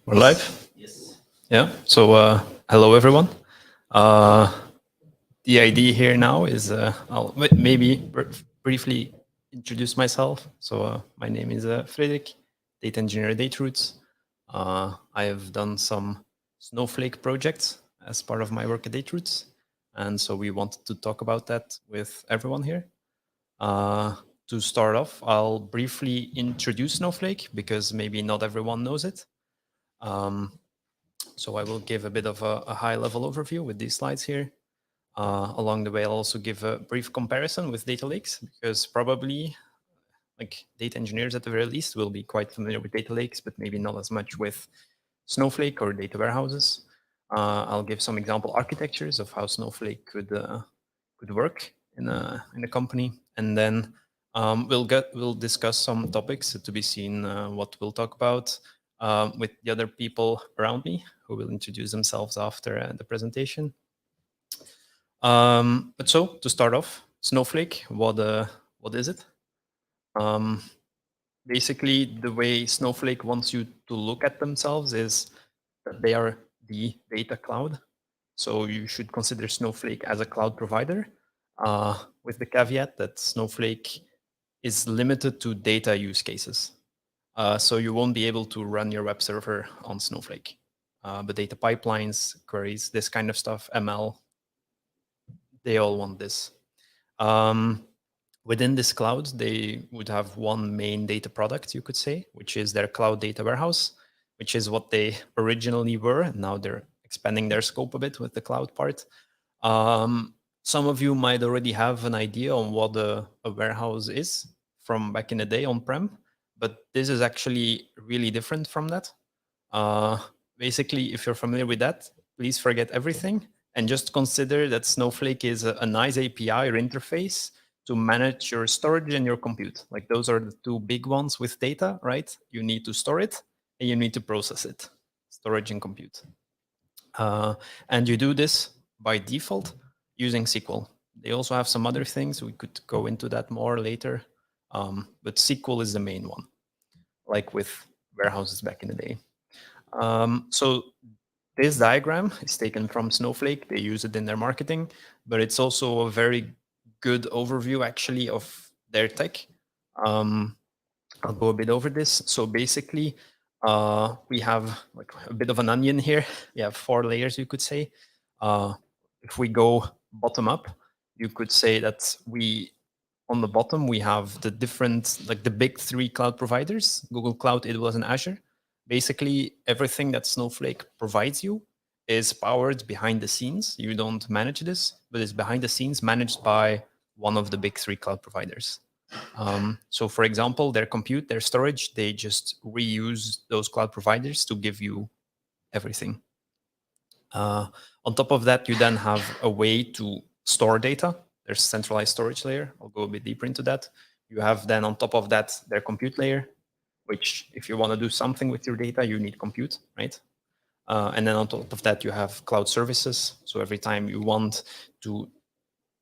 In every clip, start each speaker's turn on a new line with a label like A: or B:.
A: We're live?
B: Yes.
A: Yeah. So, hello everyone. Uh, the idea here now is I'll maybe briefly introduce myself. So, my name is Frederik, data engineer at Dateroots. I have done some Snowflake projects as part of my work at Dateroots, and so we wanted to talk about that with everyone here. Uh, to start off, I'll briefly introduce Snowflake because maybe not everyone knows it. Um, so I will give a bit of a high-level overview with these slides here. Along the way, I'll also give a brief comparison with data lakes, because probably like data engineers at the very least will be quite familiar with data lakes, but maybe not as much with Snowflake or data warehouses. I'll give some example architectures of how Snowflake could work in a company, and then we'll discuss some topics to be seen. What we'll talk about with the other people around me, who will introduce themselves after the presentation. But so to start off, Snowflake, what is it? Um, Basically, the way Snowflake wants you to look at themselves is that they are the data cloud. So you should consider Snowflake as a cloud provider, with the caveat that Snowflake is limited to data use cases. So you won't be able to run your web server on Snowflake. But data pipelines, queries, this kind of stuff, ML, they all want this. Within this cloud, they would have one main data product, you could say, which is their cloud data warehouse, which is what they originally were. And now they're expanding their scope a bit with the cloud part. Some of you might already have an idea on what a warehouse is from back in the day on-prem, but this is actually really different from that. Uh, Basically, if you're familiar with that, please forget everything and just consider that Snowflake is a nice API or interface to manage your storage and your compute. Like those are the two big ones with data, right? You need to store it and you need to process it, storage and compute. And you do this by default using SQL. They also have some other things. We could go into that more later. But SQL is the main one, like with warehouses back in the day. So this diagram is taken from Snowflake. They use it in their marketing, but it's also a very good overview actually of their tech. I'll go a bit over this. So basically, we have like a bit of an onion here. We have 4 layers, you could say. If we go bottom up, you could say that on the bottom, we have the different, like the big 3 cloud providers, Google Cloud, AWS, and Azure. Basically, everything that Snowflake provides you is powered behind the scenes. You don't manage this, but it's behind the scenes managed by one of the big 3 cloud providers. So for example, their compute, their storage, they just reuse those cloud providers to give you everything. On top of that, you then have a way to store data. There's a centralized storage layer. I'll go a bit deeper into that. You have then on top of that, their compute layer, which if you want to do something with your data, you need compute, right? And then on top of that, you have cloud services. So every time you want to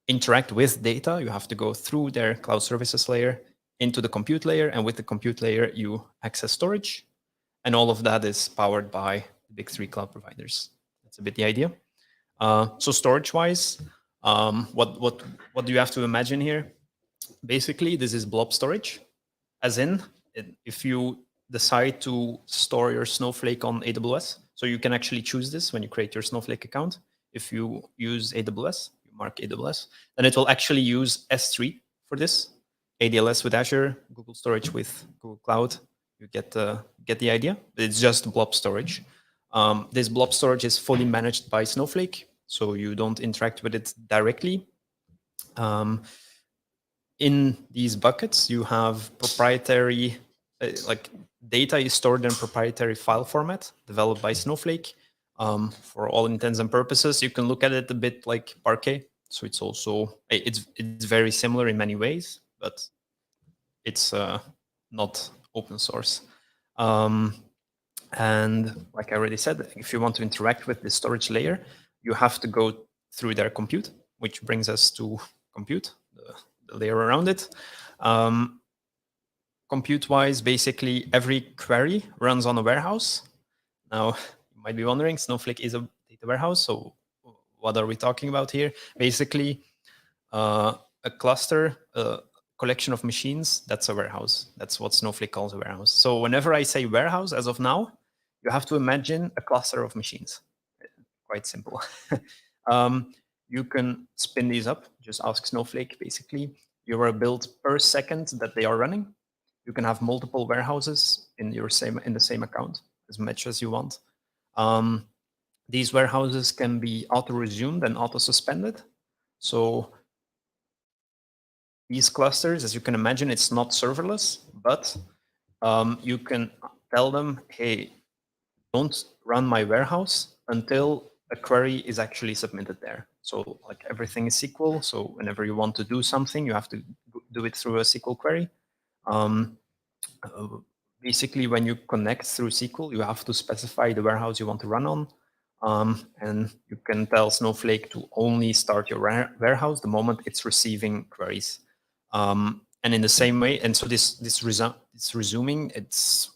A: interact with data, you have to go through their cloud services layer into the compute layer. And with the compute layer, you access storage. And all of that is powered by the big 3 cloud providers. That's a bit the idea. So storage-wise, what do you have to imagine here? Basically, this is blob storage, as in if you decide to store your Snowflake on AWS, so you can actually choose this when you create your Snowflake account. If you use AWS, you mark AWS, then it will actually use S3 for this. ADLS with Azure, Google Storage with Google Cloud. You get the idea. It's just blob storage. This blob storage is fully managed by Snowflake, so you don't interact with it directly. In these buckets, you have proprietary, like data is stored in proprietary file format developed by Snowflake. For all intents and purposes, you can look at it a bit like Parquet. So it's also, it's very similar in many ways, but it's not open source. And like I already said, if you want to interact with the storage layer, you have to go through their compute, which brings us to compute, the layer around it. Compute-wise, basically every query runs on a warehouse Now, you might be wondering, Snowflake is a data warehouse. So what are we talking about here? Basically, a cluster, a collection of machines, that's a warehouse. That's what Snowflake calls a warehouse. So whenever I say warehouse, as of now, you have to imagine a cluster of machines. Quite simple. You can spin these up, just ask Snowflake, basically. You are billed per second that they are running. You can have multiple warehouses in the same account, as much as you want. These warehouses can be auto-resumed and auto-suspended. So these clusters, as you can imagine, it's not serverless, but you can tell them, hey, don't run my warehouse until a query is actually submitted there. So like everything is SQL. So whenever you want to do something, you have to do it through a SQL query. Basically, when you connect through SQL, you have to specify the warehouse you want to run on. And you can tell Snowflake to only start your warehouse the moment it's receiving queries. And in the same way, and so this resuming, it's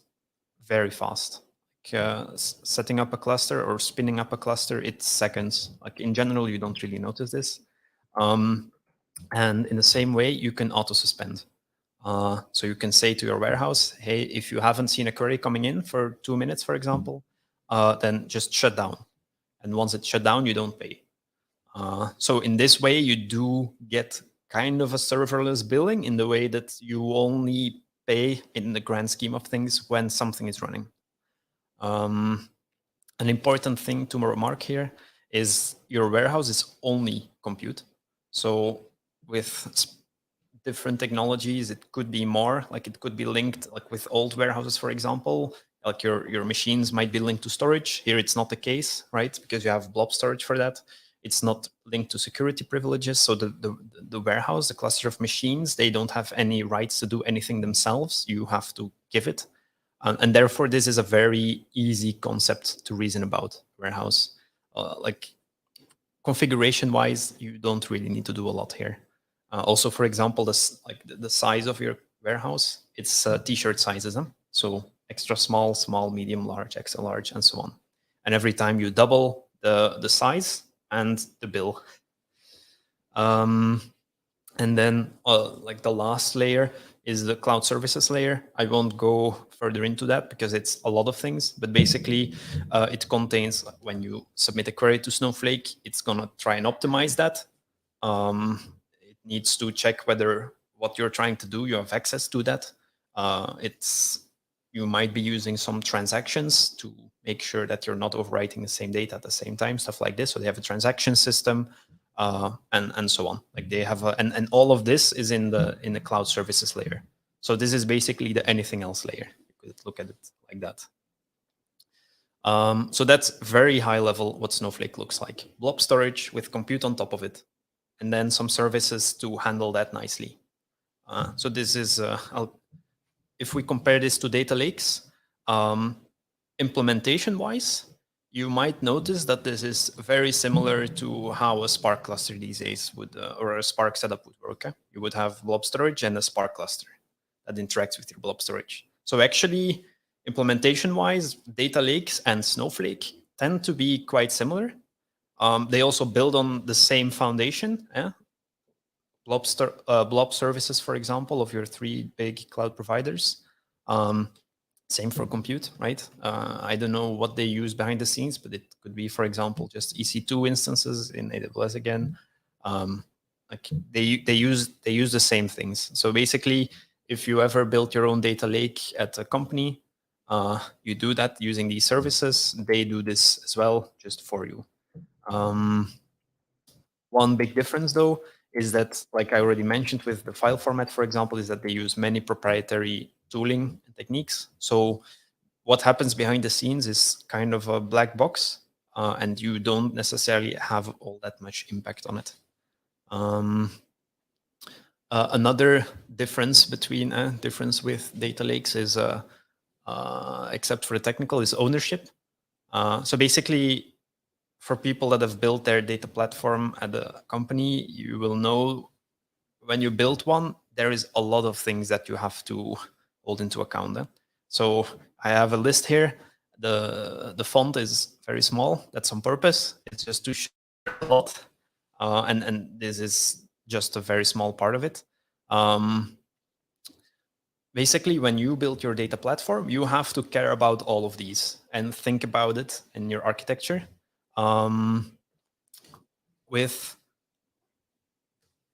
A: very fast. Setting up a cluster or spinning up a cluster, it's seconds. Like in general, you don't really notice this. And in the same way, you can auto-suspend. So you can say to your warehouse, hey, if you haven't seen a query coming in for 2 minutes, for example, then just shut down. And once it's shut down, you don't pay. So in this way, you do get kind of a serverless billing in the way that you only pay in the grand scheme of things when something is running. An important thing to remark here is your warehouse is only compute. So with different technologies, it could be more, like it could be linked, like with old warehouses, for example, like your machines might be linked to storage. Here it's not the case, right? Because you have blob storage for that. It's not linked to security privileges. So the warehouse, the cluster of machines, they don't have any rights to do anything themselves. You have to give it. And therefore, this is a very easy concept to reason about warehouse. Like configuration-wise, you don't really need to do a lot here. Also, for example, the size of your warehouse, it's t-shirt sizes. Huh? So extra small, small, medium, large, extra large, and so on. And every time you double the size and the bill. And then like the last layer is the cloud services layer. I won't go further into that because it's a lot of things, but basically it contains, when you submit a query to Snowflake, it's gonna try and optimize that. It needs to check whether what you're trying to do, you have access to that. You might be using some transactions to make sure that you're not overwriting the same data at the same time, stuff like this. So they have a transaction system. And so on. Like they have and all of this is in the cloud services layer. So this is basically the anything else layer. You could look at it like that. So that's very high level what Snowflake looks like. Blob storage with compute on top of it, and then some services to handle that nicely. So this is if we compare this to data lakes, implementation wise, you might notice that this is very similar to how a Spark cluster these days would, or a Spark setup would work. You would have blob storage and a Spark cluster that interacts with your blob storage. So actually, implementation-wise, data lakes and Snowflake tend to be quite similar. They also build on the same foundation. Blob services, for example, of your 3 big cloud providers. Same for compute, right? I don't know what they use behind the scenes, but it could be, for example, just EC2 instances in AWS again. Like they use the same things. So basically, if you ever built your own data lake at a company, you do that using these services. They do this as well, just for you. One big difference, though, is that, like I already mentioned with the file format, for example, is that they use many proprietary tooling techniques. So what happens behind the scenes is kind of a black box, and you don't necessarily have all that much impact on it. Another difference with data lakes is, except for the technical, is ownership. So basically, for people that have built their data platform at a company, you will know when you build one, there is a lot of things that you have to hold into account. So I have a list here. The font is very small. That's on purpose. It's just to show a lot, and this is just a very small part of it. Basically, when you build your data platform, you have to care about all of these and think about it in your architecture.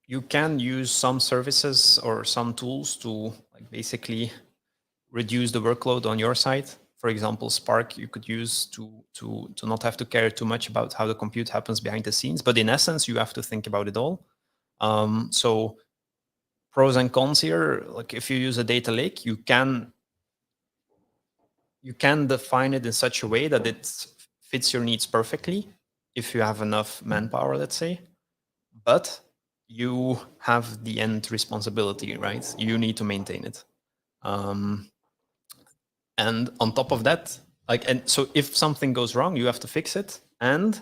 A: You can use some services or some tools to basically reduce the workload on your side. For example, Spark you could use to not have to care too much about how the compute happens behind the scenes. But in essence, you have to think about it all. So pros and cons here, like if you use a data lake, you can define it in such a way that it fits your needs perfectly if you have enough manpower, let's say. But you have the end responsibility, right? You need to maintain it. And on top of that, and so if something goes wrong, you have to fix it. And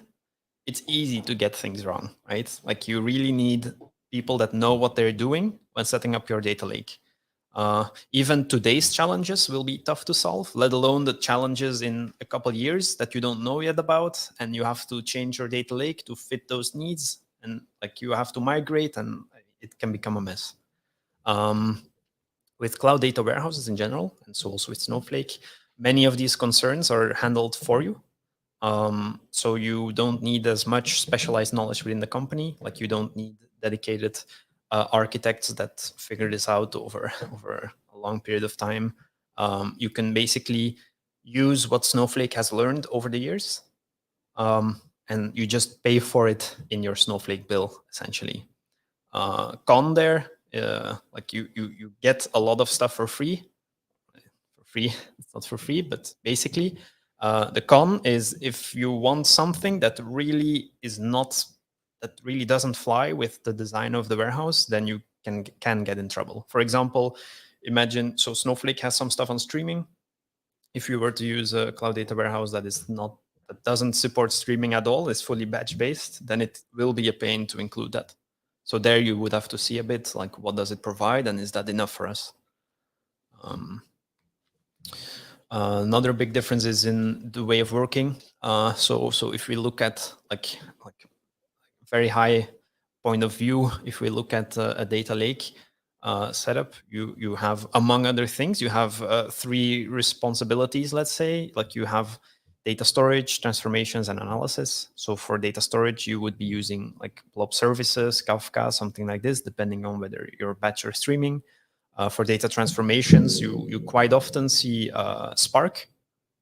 A: it's easy to get things wrong, right? Like you really need people that know what they're doing when setting up your data lake. Even today's challenges will be tough to solve, let alone the challenges in a couple of years that you don't know yet about, and you have to change your data lake to fit those needs, and you have to migrate, and it can become a mess. With cloud data warehouses in general, and so also with Snowflake, many of these concerns are handled for you. So you don't need as much specialized knowledge within the company. Like you don't need dedicated architects that figure this out over a long period of time. You can basically use what Snowflake has learned over the years, and you just pay for it in your Snowflake bill, essentially. Con there, like you get a lot of stuff for free. It's not for free, but basically the con is if you want something that really doesn't fly with the design of the warehouse, then you can get in trouble. For example, imagine, so Snowflake has some stuff on streaming. If you were to use a cloud data warehouse that doesn't support streaming at all, is fully batch based, then it will be a pain to include that. So there you would have to see a bit like what does it provide and is that enough for us? Another big difference is in the way of working. So if we look at like very high point of view, if we look at a data lake setup, you have, among other things, you have 3 responsibilities, let's say. Like you have data storage, transformations, and analysis. So for data storage, you would be using like blob services, Kafka, something like this, depending on whether you're batch or streaming. For data transformations, you quite often see Spark,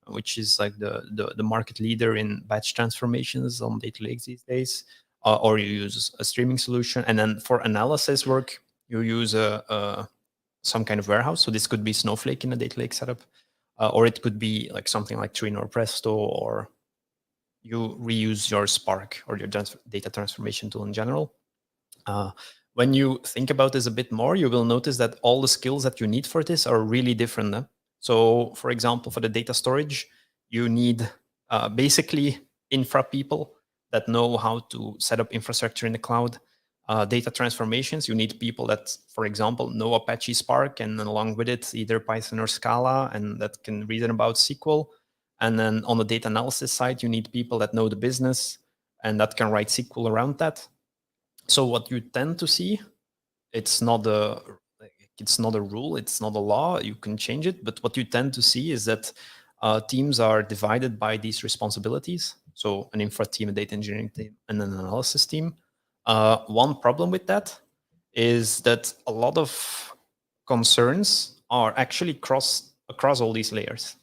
A: which is like the market leader in batch transformations on data lakes these days, or you use a streaming solution. And then for analysis work, you use some kind of warehouse. So this could be Snowflake in a data lake setup, or it could be like something like Trino or Presto, or you reuse your Spark or your data transformation tool in general. When you think about this a bit more, you will notice that all the skills that you need for this are really different. So, for example, for the data storage, you need basically infra people that know how to set up infrastructure in the cloud. Data transformations, you need people that, for example, know Apache Spark, and then along with it, either Python or Scala, and that can reason about SQL. And then on the data analysis side, you need people that know the business and that can write SQL around that. So what you tend to see, it's not a rule, it's not a law, you can change it, but what you tend to see is that teams are divided by these responsibilities. So an infra team, a data engineering team, and an analysis team. One problem with that is that a lot of concerns are actually across all these layers.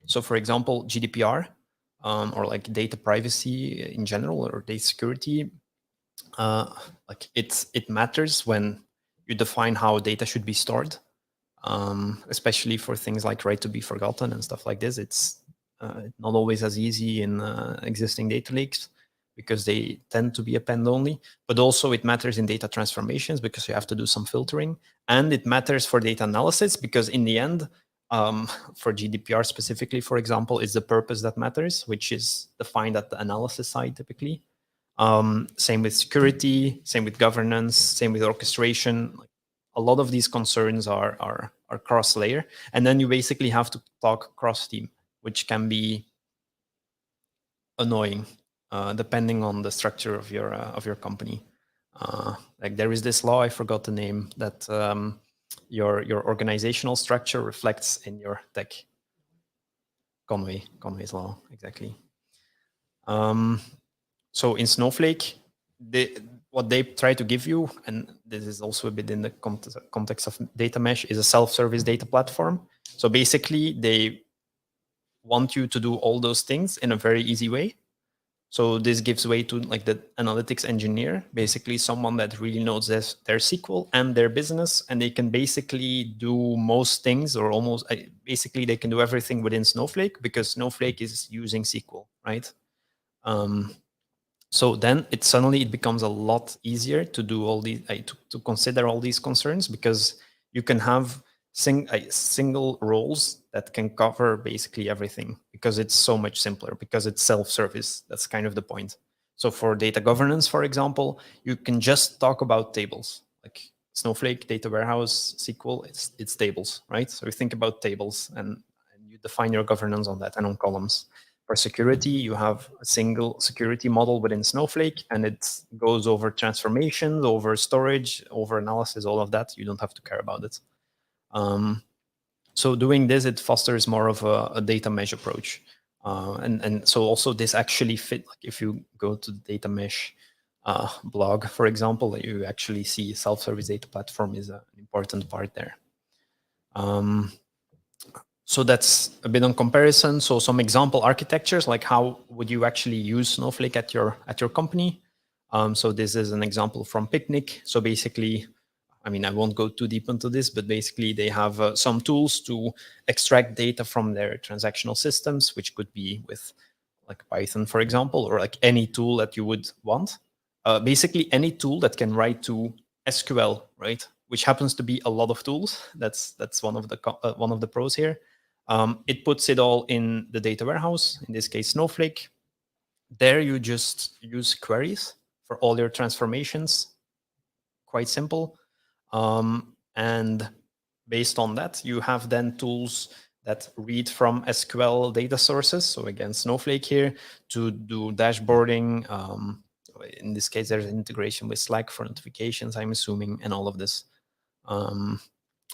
A: So for example, GDPR, or like data privacy in general, or data security, like it matters when you define how data should be stored, especially for things like right to be forgotten and stuff like this. It's not always as easy in existing data lakes because they tend to be append only, but also it matters in data transformations because you have to do some filtering, and it matters for data analysis because in the end, for GDPR specifically, for example, it's the purpose that matters, which is defined at the analysis side typically. Same with security, same with governance, same with orchestration. Like, a lot of these concerns are cross-layer, and then you basically have to talk cross-team. which can be annoying depending on the structure of your company. Like there is this law, I forgot the name, that your organizational structure reflects in your tech. Conway's law, exactly. So in Snowflake, what they try to give you, and this is also a bit in the context of data mesh, is a self-service data platform. So basically, they want you to do all those things in a very easy way. So this gives way to like the analytics engineer, basically someone that really knows their SQL and their business, and they can basically do most things, or almost basically they can do everything within Snowflake, because Snowflake is using SQL, right? So then it becomes a lot easier to do all these, to consider all these concerns, because you can have single roles that can cover basically everything, because it's so much simpler, because it's self-service. That's kind of the point. So for data governance, for example, you can just talk about tables, like Snowflake, data warehouse, SQL, it's tables, right? So you think about tables and you define your governance on that and on columns. For security, you have a single security model within Snowflake, and it goes over transformations, over storage, over analysis, all of that. You don't have to care about it. So doing this, it fosters more of a data mesh approach. And so also this actually fit, like if you go to the data mesh blog, for example, you actually see self-service data platform is an important part there. So that's a bit on comparison. So some example architectures, like how would you actually use Snowflake at your company? So this is an example from Picnic. So basically, I mean, I won't go too deep into this, but basically they have some tools to extract data from their transactional systems, which could be with like Python, for example, or like any tool that you would want. Basically any tool that can write to SQL, right? Which happens to be a lot of tools. That's one of the pros here. It puts it all in the data warehouse, in this case, Snowflake. There you just use queries for all your transformations. Quite simple. And based on that, you have then tools that read from SQL data sources. So again, Snowflake here to do dashboarding. In this case, there's an integration with Slack for notifications, I'm assuming, and all of this.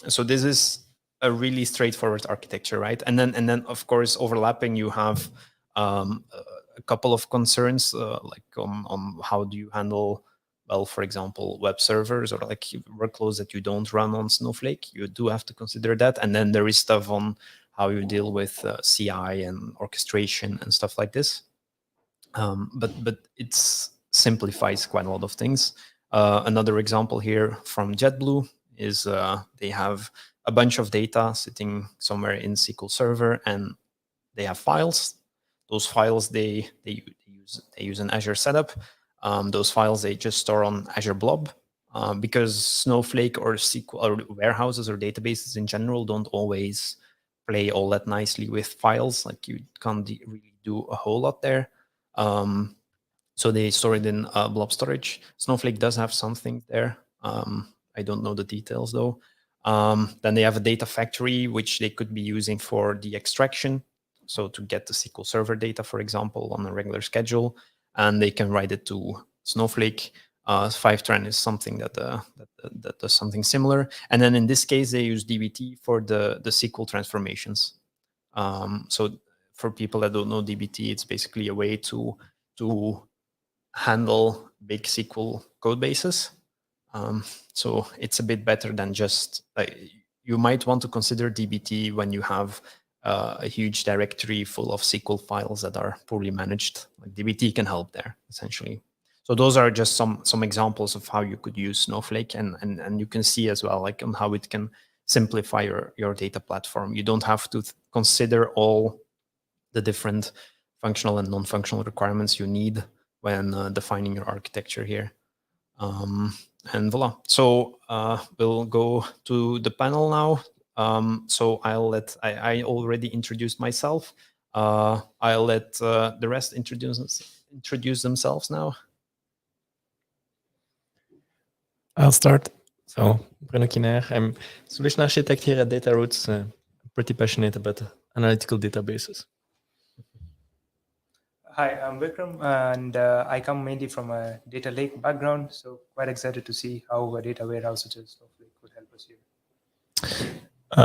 A: So this is a really straightforward architecture, right? And then of course, overlapping, you have a couple of concerns, like on how do you handle, well, for example, web servers or like workloads that you don't run on Snowflake. You do have to consider that. And then there is stuff on how you deal with CI and orchestration and stuff like this. But it simplifies quite a lot of things. Another example here from JetBlue is they have a bunch of data sitting somewhere in SQL Server, and they have files. Those files they use an Azure setup. Those files they just store on Azure Blob, because Snowflake or SQL or warehouses or databases in general don't always play all that nicely with files. Like you can't really do a whole lot there. So they store it in blob storage. Snowflake does have something there. I don't know the details though. Then they have a data factory, which they could be using for the extraction. So to get the SQL Server data, for example, on a regular schedule, and they can write it to Snowflake. Fivetran is something that does something similar. And then in this case, they use dbt for the SQL transformations. So for people that don't know dbt, it's basically a way to handle big SQL code bases. So it's a bit better than just, you might want to consider dbt when you have a huge directory full of SQL files that are poorly managed. Like dbt can help there, essentially. So those are just some examples of how you could use Snowflake, and you can see as well, like on how it can simplify your data platform. You don't have to consider all the different functional and non-functional requirements you need when defining your architecture here. And voila. So we'll go to the panel now. So I already introduced myself. I'll let the rest introduce themselves now.
B: I'll start. So, Bruno Kinaer, I'm solution architect here at Data Roots. Pretty passionate about analytical databases.
C: Hi, I'm Vikram, and I come mainly from a data lake background, so quite excited to see how a data warehouse such as Snowflake would help us here.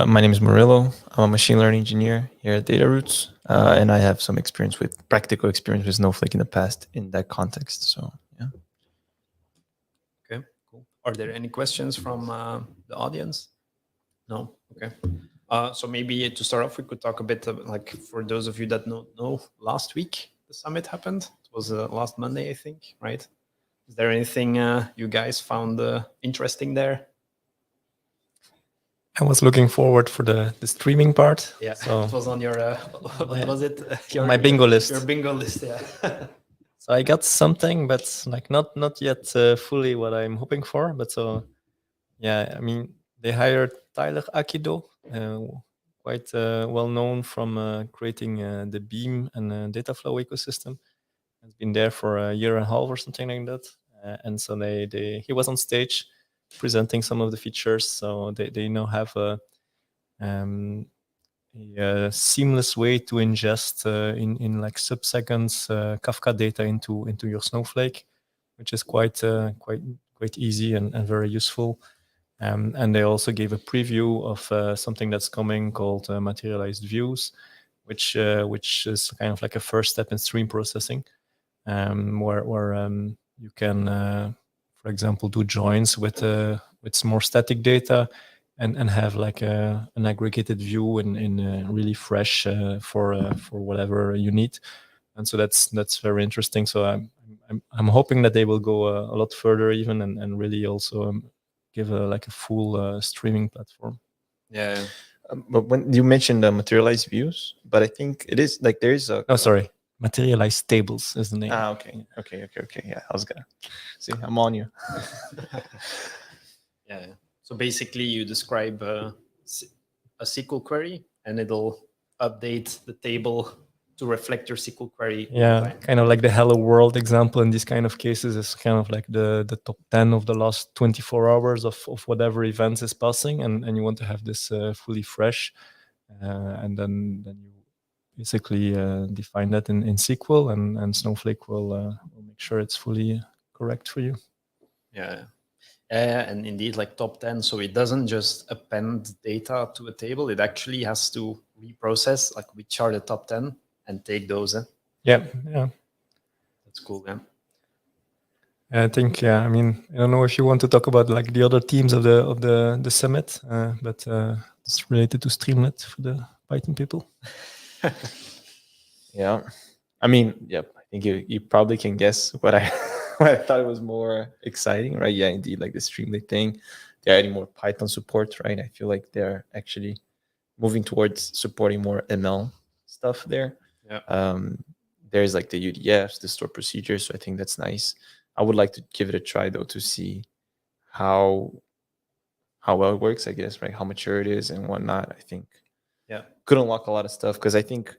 D: My name is Murillo. I'm a machine learning engineer here at DataRoots, and I have some practical experience with Snowflake in the past in that context. So, yeah.
A: Okay, cool. Are there any questions from the audience? No? Okay. So maybe to start off, we could talk a bit like for those of you that don't know, last week the summit happened. It was last Monday, I think, right? Is there anything you guys found interesting there?
B: I was looking forward for the streaming part.
A: Yeah,
B: So
A: it was on your, what was it?
B: my bingo list.
A: Your bingo list, yeah.
B: So I got something, but like not yet fully what I'm hoping for. But so yeah, I mean they hired Tyler Akido, quite well known from creating the Beam and Dataflow ecosystem. Has been there for a year and a half or something like that. And so he was on stage presenting some of the features. So they now have a seamless way to ingest in like sub-seconds Kafka data into your Snowflake, which is quite easy and very useful. And they also gave a preview of something that's coming called Materialized Views, which is kind of like a first step in stream processing, where you can, for example, do joins with some more static data and have like an aggregated view in really fresh for whatever you need. And so that's very interesting. So I'm hoping that they will go a lot further even and really also give like a full streaming platform.
A: Yeah.
D: But when you mentioned materialized views, but I think it is like there is a.
B: Oh, sorry. Materialized tables is the name.
D: Okay. Yeah, I was gonna see. I'm on you.
A: Yeah. So basically, you describe a SQL query, and it'll update the table to reflect your SQL query.
B: Yeah, kind of like the hello world example in these kind of cases is kind of like the top 10 of the last 24 hours of whatever events is passing, and you want to have this fully fresh, and then you basically define that in SQL, and Snowflake will make sure it's fully correct for you.
A: Yeah. And indeed, like top 10. So it doesn't just append data to a table. It actually has to reprocess, like which are the top 10 and take those.
B: Yeah.
A: That's cool, yeah.
B: I think, I mean, I don't know if you want to talk about like the other teams of the summit, but it's related to Streamlit for the Python people.
D: Yeah. I mean, yep. I think you probably can guess what I what I thought it was more exciting, right? Yeah, indeed, like the Streamlit thing. They're adding more Python support, right? I feel like they're actually moving towards supporting more ML stuff there.
A: Yeah.
D: There's like the UDFs, the store procedures. So I think that's nice. I would like to give it a try though to see how well it works, I guess, right? How mature it is and whatnot. I think could unlock a lot of stuff because I think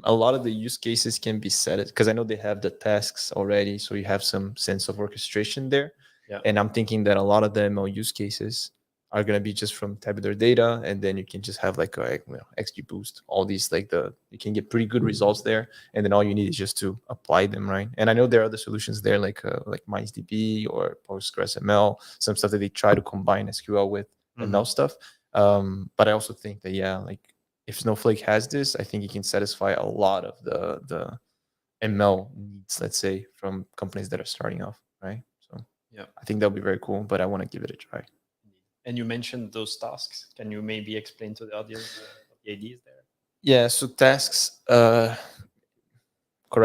D: a lot of the use cases can be set because I know they have the tasks already, so you have some sense of orchestration there.
A: Yeah.
D: And I'm thinking that a lot of the ML use cases are going to be just from tabular data, and then you can just have like a XGBoost, all these like you can get pretty good results there, and then all you need is just to apply them, right? And I know there are other solutions there like MindDB or PostgreSML, some stuff that they try to combine SQL with ML stuff. But I also think that like if Snowflake has this, I think it can satisfy a lot of the ML needs, let's say, from companies that are starting off, right? So
A: yeah,
D: I think that'll be very cool, but I want to give it a try.
A: And you mentioned those tasks. Can you maybe explain to the audience what the idea is there?
D: Yeah, so tasks, correct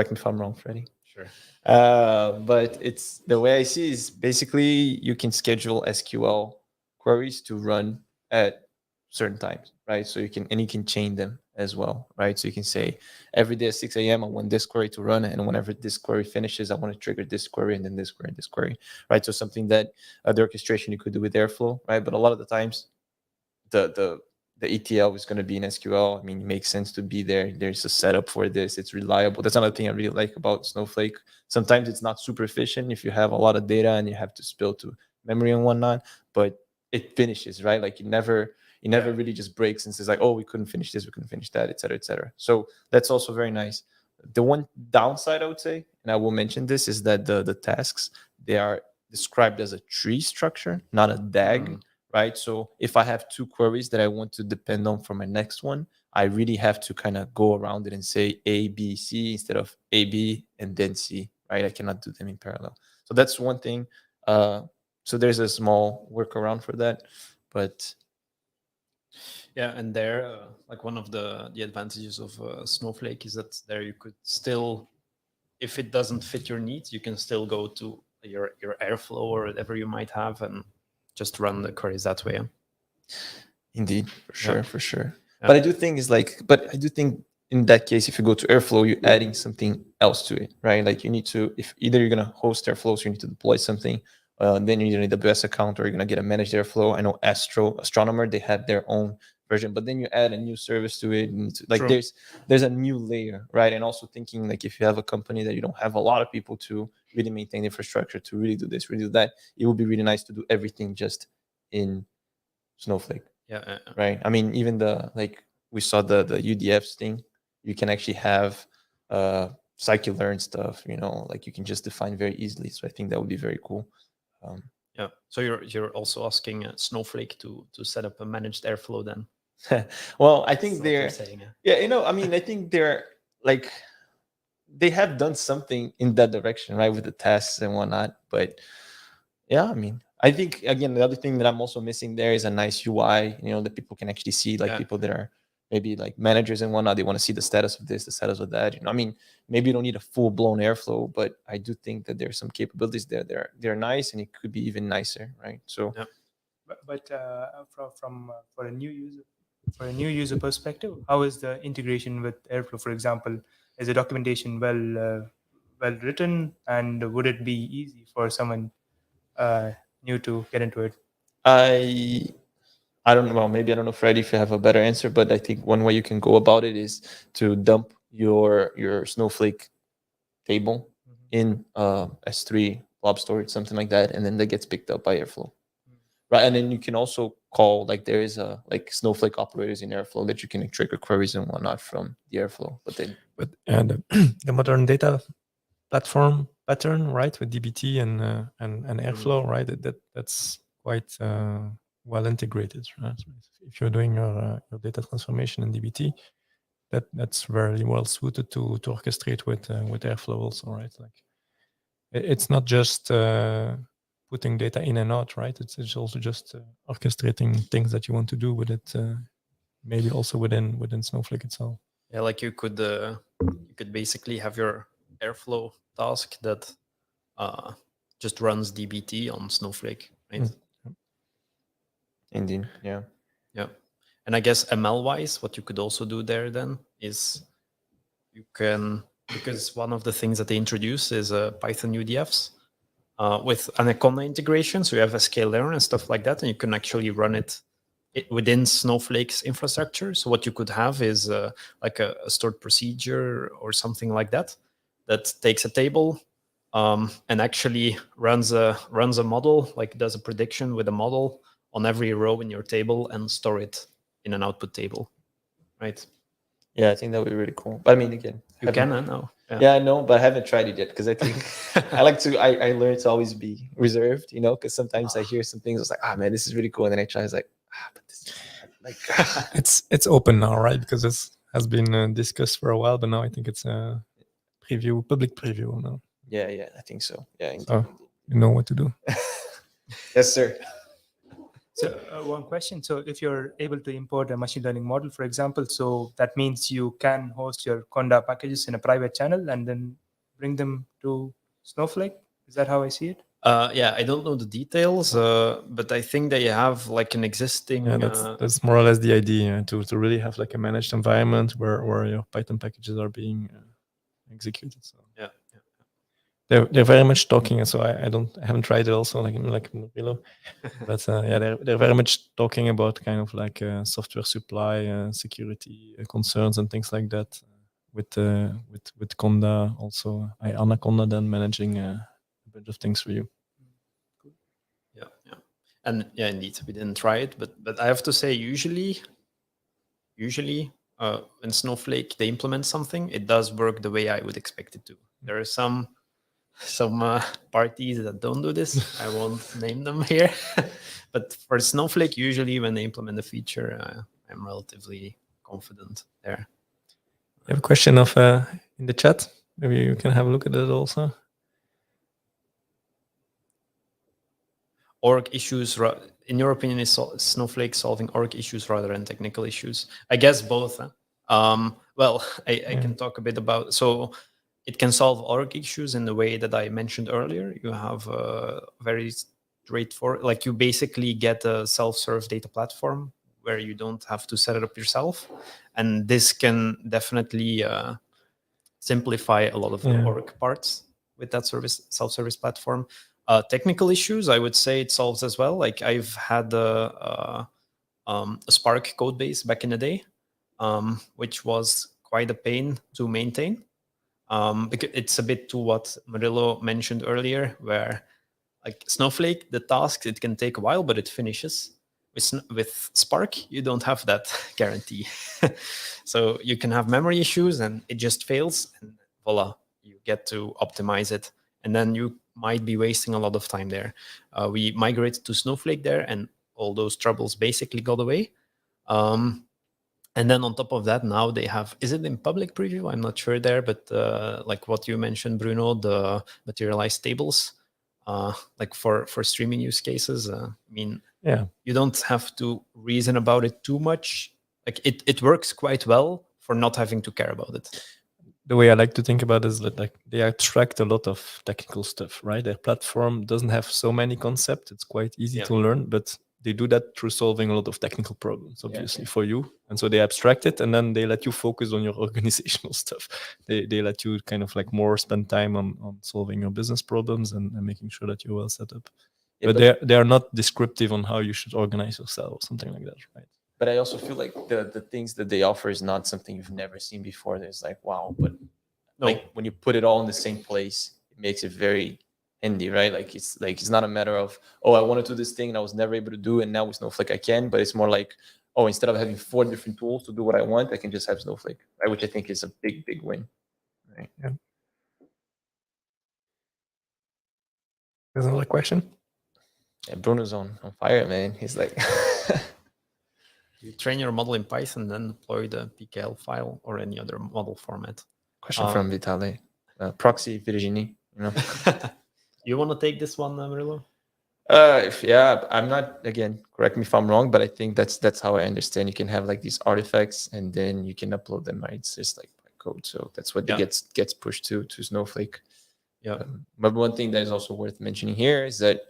D: me if I'm wrong, Freddie.
A: Sure.
D: But it's the way I see is basically you can schedule SQL queries to run at certain times, right? So you can chain them as well, right? So you can say every day at 6 a.m. I want this query to run, and whenever this query finishes, I want to trigger this query and then this query and this query, right? So something that the orchestration you could do with Airflow, right? But a lot of the times, the ETL is going to be in SQL. I mean, it makes sense to be there. There's a setup for this. It's reliable. That's another thing I really like about Snowflake. Sometimes it's not super efficient if you have a lot of data and you have to spill to memory and whatnot, but it finishes, right? Like it never really just breaks and says like, oh, we couldn't finish this, we couldn't finish that, et cetera, et cetera. So that's also very nice. The one downside I would say, and I will mention this, is that the tasks, they are described as a tree structure, not a DAG, right? So if I have 2 queries that I want to depend on for my next one, I really have to kind of go around it and say A, B, C instead of A, B, and then C, right? I cannot do them in parallel. So that's one thing. So there's a small workaround for that, but
A: Yeah, and there, like one of the advantages of Snowflake is that there you could still, if it doesn't fit your needs, you can still go to your Airflow or whatever you might have and just run the queries that way.
D: indeed, for sure, for sure.
A: Yeah.
D: But I do think in that case, if you go to Airflow, you're adding something else to it, right? Like you need to, if either you're gonna host Airflow, so you need to deploy something, then you need a AWS account, or you're gonna get a managed Airflow. I know Astronomer, they have their own version, but then you add a new service to it, and like
A: True.
D: there's a new layer, right? And also thinking like if you have a company that you don't have a lot of people to really maintain the infrastructure, to really do this, really do that, it would be really nice to do everything just in Snowflake.
A: Yeah.
D: Right. I mean, even we saw the UDFs thing, you can actually have scikit-learn stuff, like you can just define very easily. So I think that would be very cool.
A: Yeah. So you're also asking Snowflake to set up a managed Airflow then?
D: Well, I think
A: That's what you're
D: they're
A: saying,
D: yeah. I mean, I think they're like they have done something in that direction, right, with the tests and whatnot. But yeah, I mean, I think again the other thing that I'm also missing there is a nice UI, that people can actually see, like
A: Yeah.
D: people that are maybe like managers and whatnot. They want to see the status of this, the status of that. I mean, maybe you don't need a full blown Airflow, but I do think that there's some capabilities there. They're nice, and it could be even nicer, right? So
A: Yeah.
C: But for a new user perspective, how is the integration with Airflow? For example, is the documentation well written, and would it be easy for someone new to get into it?
D: I don't know. Well, maybe I don't know, Freddie, if you have a better answer, but I think one way you can go about it is to dump your Snowflake table in S3 blob storage, something like that, and then that gets picked up by Airflow, right? And then you can also call, like there is a like Snowflake operators in Airflow that you can trigger queries and whatnot from the Airflow.
B: But the modern data platform pattern, right, with DBT and Airflow, right, that's quite well integrated, right? So if you're doing your data transformation in DBT, that's very well suited to orchestrate with Airflow also, right? Like it's not just putting data in and out, right? It's also just orchestrating things that you want to do with it, maybe also within Snowflake itself.
A: Yeah, like you could basically have your Airflow task that just runs DBT on Snowflake, right?
D: Indeed, yeah.
A: Yeah. And I guess ML wise, what you could also do there then is you can, because one of the things that they introduce is Python UDFs with Anaconda integration. So you have a Sql and stuff like that, and you can actually run it within Snowflake's infrastructure. So what you could have is like a stored procedure or something like that takes a table and actually runs a model, like does a prediction with a model on every row in your table and store it in an output table, right?
D: Yeah, I think that would be really cool. But I mean, again,
A: You can now.
D: Yeah, I know, but I haven't tried it yet because I think I learned to always be reserved, because sometimes I hear some things, it's like, man, this is really cool. And then I try, it's like, but this is like,
B: it's open now, right? Because this has been discussed for a while, but now I think it's a public preview now.
D: Yeah, I think so. Yeah, indeed.
B: So you know what to do.
D: Yes, sir.
C: So one question. So if you're able to import a machine learning model, for example, so that means you can host your Conda packages in a private channel and then bring them to Snowflake. Is that how I see it?
A: Yeah, I don't know the details, but I think they have like an existing.
B: Yeah, that's more or less the idea, to really have like a managed environment where your Python packages are being executed. So
A: yeah.
B: They're very much talking. So I haven't tried it also like Murilo, but yeah, they're very much talking about kind of like software supply, security concerns and things like that. With Conda also, Anaconda then managing a bunch of things for you.
A: Yeah, and yeah, indeed, we didn't try it, but I have to say, usually when Snowflake they implement something, it does work the way I would expect it to. There are some parties that don't do this. I won't name them here, but for Snowflake, usually when they implement a feature, I'm relatively confident there.
B: You have a question of in the chat? Maybe you can have a look at it also.
A: Org issues, in your opinion, is Snowflake solving org issues rather than technical issues? I guess both. Well, I can talk a bit about, so it can solve org issues in the way that I mentioned earlier. You have a very straightforward, like you basically get a self-serve data platform where you don't have to set it up yourself. And this can definitely simplify a lot of the org parts with that self-service platform. Technical issues, I would say it solves as well. Like I've had a Spark code base back in the day, which was quite a pain to maintain. Because it's a bit to what Murillo mentioned earlier, where like Snowflake, the tasks, it can take a while, but it finishes. With Spark, you don't have that guarantee. So you can have memory issues and it just fails, and voila, you get to optimize it. And then you might be wasting a lot of time there. We migrated to Snowflake there, and all those troubles basically got away. And then on top of that, now they have, is it in public preview? I'm not sure there, but like what you mentioned, Bruno, the materialized tables, like for streaming use cases. I mean, you don't have to reason about it too much. Like it works quite well for not having to care about it.
B: The way I like to think about it is that like they abstract a lot of technical stuff, right? Their platform doesn't have so many concepts. It's quite easy to learn, but they do that through solving a lot of technical problems, obviously, for you. And so they abstract it, and then they let you focus on your organizational stuff. They let you kind of like more spend time on solving your business problems and making sure that you're well set up. But they are not descriptive on how you should organize yourself or something like that, right?
D: But I also feel like the things that they offer is not something you've never seen before. There's like, wow, but like when you put it all in the same place, it makes it very handy, right? Like it's not a matter of, oh, I want to do this thing and I was never able to do, and now with Snowflake I can. But it's more like, oh, instead of having 4 different tools to do what I want, I can just have Snowflake, right? Which I think is a big win, right?
B: Yeah. There's another question.
D: Yeah, Bruno's on fire, man. He's like.
A: You train your model in Python, then deploy the PKL file or any other model format.
D: Question from Vitaly. Proxy Virginie, you know.
A: You want to take this one, Murillo?
D: Yeah, I'm not, again, correct me if I'm wrong, but I think that's how I understand. You can have like these artifacts and then you can upload them, right? It's just like code. So that's what gets pushed to Snowflake.
A: Yeah.
D: But one thing that is also worth mentioning here is that,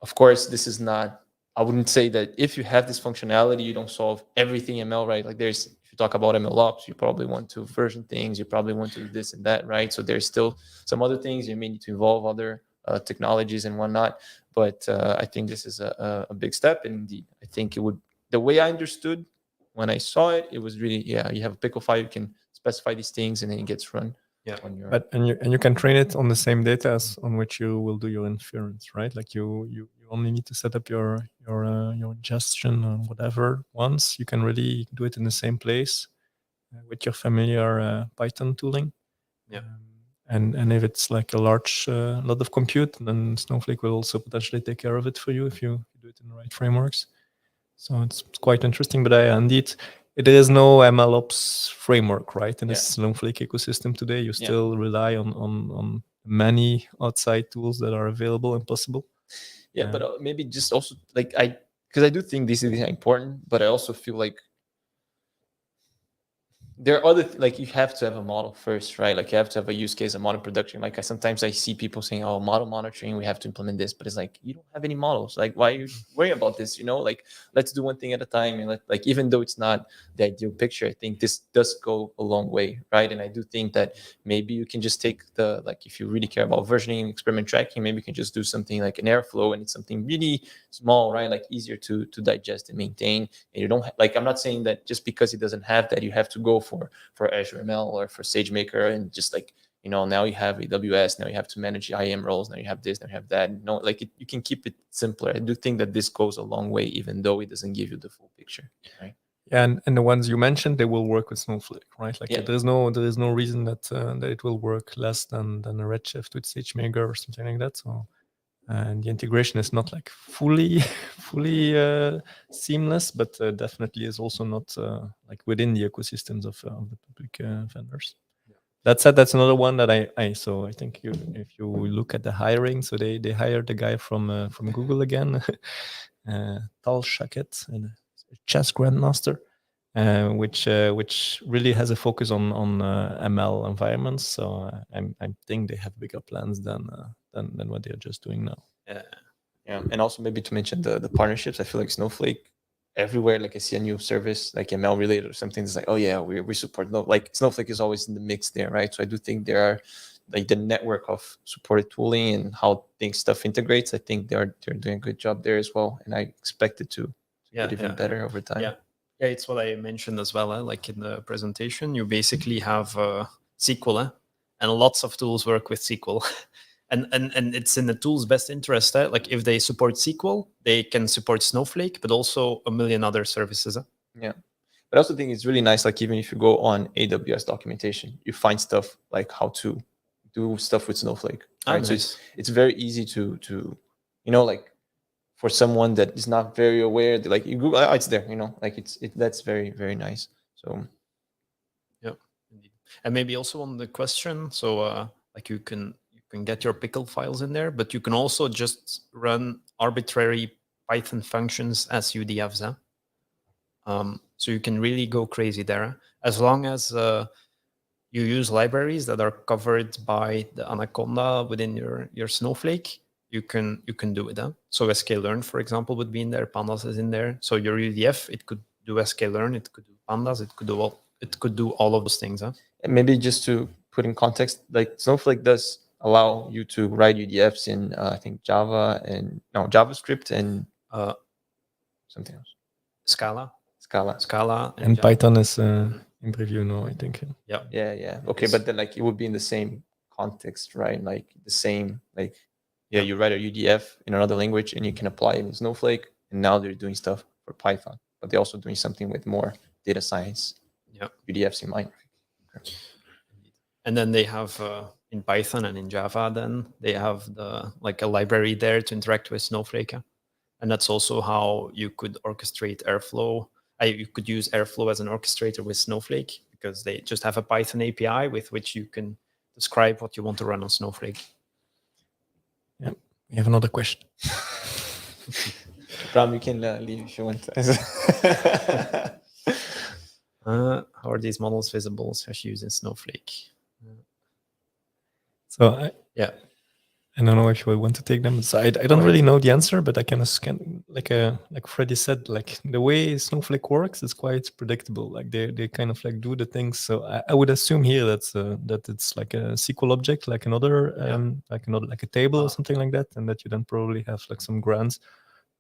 D: of course, this is not, I wouldn't say that if you have this functionality, you don't solve everything ML, right? Like if you talk about ML ops, you probably want to version things, you probably want to do this and that, right? So there's still some other things you may need to involve other technologies and whatnot. But I think this is a big step. And indeed, I think it would, the way I understood when I saw it, it was really, you have a pickle file, you can specify these things and then it gets run. On your...
B: But and you can train it on the same data as on which you will do your inference, right? Like you only need to set up your ingestion or whatever once. You can really do it in the same place with your familiar Python tooling.
A: Yeah.
B: And if it's like a large lot of compute, then Snowflake will also potentially take care of it for you if you do it in the right frameworks. So it's quite interesting. But indeed, there is no MLOps framework, right? In the Snowflake ecosystem today, you still rely on many outside tools that are available and possible.
D: Yeah, but maybe just also like because I do think these are important, but I also feel like there are other, like you have to have a model first, right? Like you have to have a use case, a model production. Like sometimes I see people saying, oh, model monitoring, we have to implement this, but it's like, you don't have any models. Like, why are you worrying about this? You know, like let's do one thing at a time. And like, even though it's not the ideal picture, I think this does go a long way, right? And I do think that maybe you can just take like, if you really care about versioning, experiment tracking, maybe you can just do something like an Airflow, and it's something really small, right? Like easier to digest and maintain. And you don't like, I'm not saying that just because it doesn't have that, you have to go for Azure ML or for SageMaker, and just like, you know, now you have AWS, now you have to manage IAM roles, now you have this, now you have that. No, like you can keep it simpler. I do think that this goes a long way, even though it doesn't give you the full picture, right?
B: Yeah, and the ones you mentioned, they will work with Snowflake, right? Like
D: Yeah.
B: there is no reason that that it will work less than a Redshift with SageMaker or something like that. So, and the integration is not like fully seamless, but definitely is also not like within the ecosystems of the public vendors. That said, that's another one that I so I think if you look at the hiring, so they hired a guy from Google again, Tal Shaket, a chess grandmaster, which really has a focus on ML environments. So I think they have bigger plans than what they're just doing now.
D: Yeah, and also maybe to mention the partnerships. I feel like Snowflake everywhere. Like I see a new service like ML related or something. It's like, oh yeah, we support. No, like Snowflake is always in the mix there, right? So I do think there are like the network of supported tooling and how things stuff integrates. I think they're doing a good job there as well, and I expect it to get even better over time.
A: Yeah, it's what I mentioned as well. Like in the presentation, you basically have SQL, and lots of tools work with SQL. And it's in the tool's best interest. Like if they support SQL, they can support Snowflake, but also a million other services.
D: Yeah. But I also think it's really nice, like even if you go on AWS documentation, you find stuff like how to do stuff with Snowflake. Right.
A: Nice.
D: So it's very easy to like for someone that is not very aware, like you Google, oh, it's there, like that's very, very nice. So
A: yeah, indeed. And maybe also on the question, so like you can get your pickle files in there, but you can also just run arbitrary Python functions as UDFs. So you can really go crazy there, as long as you use libraries that are covered by the Anaconda within your Snowflake. You can do it. So sklearn, for example, would be in there. Pandas is in there. So your UDF, it could do sklearn, it could do pandas, it could do all of those things.
D: And maybe just to put in context, like Snowflake does allow you to write UDFs in I think JavaScript and something else.
A: Scala.
B: And Python is in preview now, I think.
D: Yeah. Okay, but then like it would be in the same context, right? Like the same, like you write a UDF in another language and you can apply it in Snowflake, and now they're doing stuff for Python, but they're also doing something with more data science UDFs in mind. Okay.
A: And then they have in Python and in Java, then they have a library there to interact with Snowflake. And that's also how you could orchestrate Airflow. You could use Airflow as an orchestrator with Snowflake, because they just have a Python API with which you can describe what you want to run on Snowflake.
B: Yeah, we have another question.
D: Bram, you can leave if you want.
A: How are these models visible, especially using Snowflake?
B: So I don't know if you want to take them. So I don't really know the answer, but I can scan like Freddie said, like the way Snowflake works is quite predictable. Like they kind of like do the things. So I would assume here that it's like a SQL object, like another like a table or something like that, and that you then probably have like some grants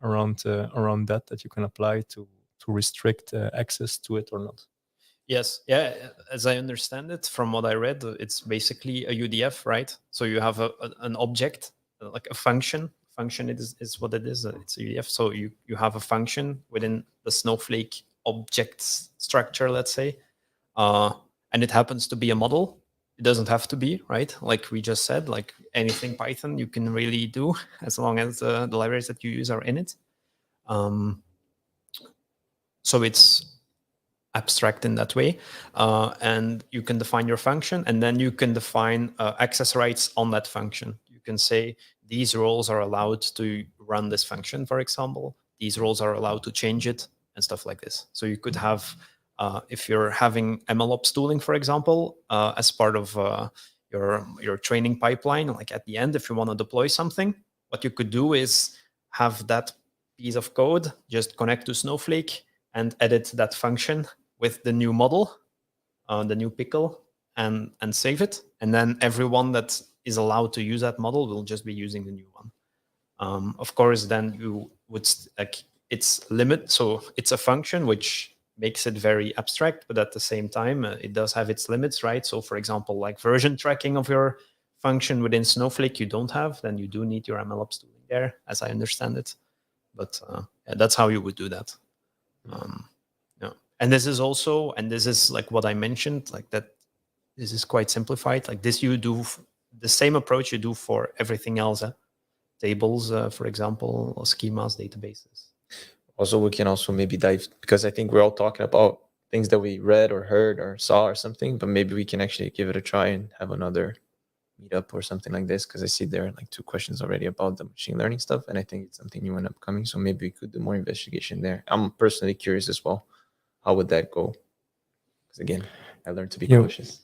B: around that you can apply to restrict access to it or not.
A: Yes. Yeah. As I understand it, from what I read, it's basically a UDF, right? So you have an object, like a function. Function is what it is. It's a UDF. So you have a function within the Snowflake objects structure, let's say, and it happens to be a model. It doesn't have to be, right? Like we just said, like anything Python you can really do as long as the libraries that you use are in it. So it's abstract in that way, and you can define your function, and then you can define access rights on that function. You can say these roles are allowed to run this function, for example. These roles are allowed to change it, and stuff like this. So you could have, if you're having MLOps tooling, for example, as part of your training pipeline, like at the end, if you want to deploy something, what you could do is have that piece of code just connect to Snowflake and edit that function with the new model, the new pickle, and save it. And then everyone that is allowed to use that model will just be using the new one. Of course, then you would it's limit. So it's a function which makes it very abstract, but at the same time, it does have its limits, right? So for example, like version tracking of your function within Snowflake, you don't have, then you do need your MLOps tooling there, as I understand it. But that's how you would do that. And this is also, and this is like what I mentioned, like that this is quite simplified. Like this, you do the same approach you do for everything else. Tables, for example, or schemas, databases.
D: Also, we can also maybe dive, because I think we're all talking about things that we read or heard or saw or something, but maybe we can actually give it a try and have another meetup or something like this, because I see there are like 2 questions already about the machine learning stuff, and I think it's something new and upcoming. So maybe we could do more investigation there. I'm personally curious as well. How would that go? Because again, I learned to be cautious.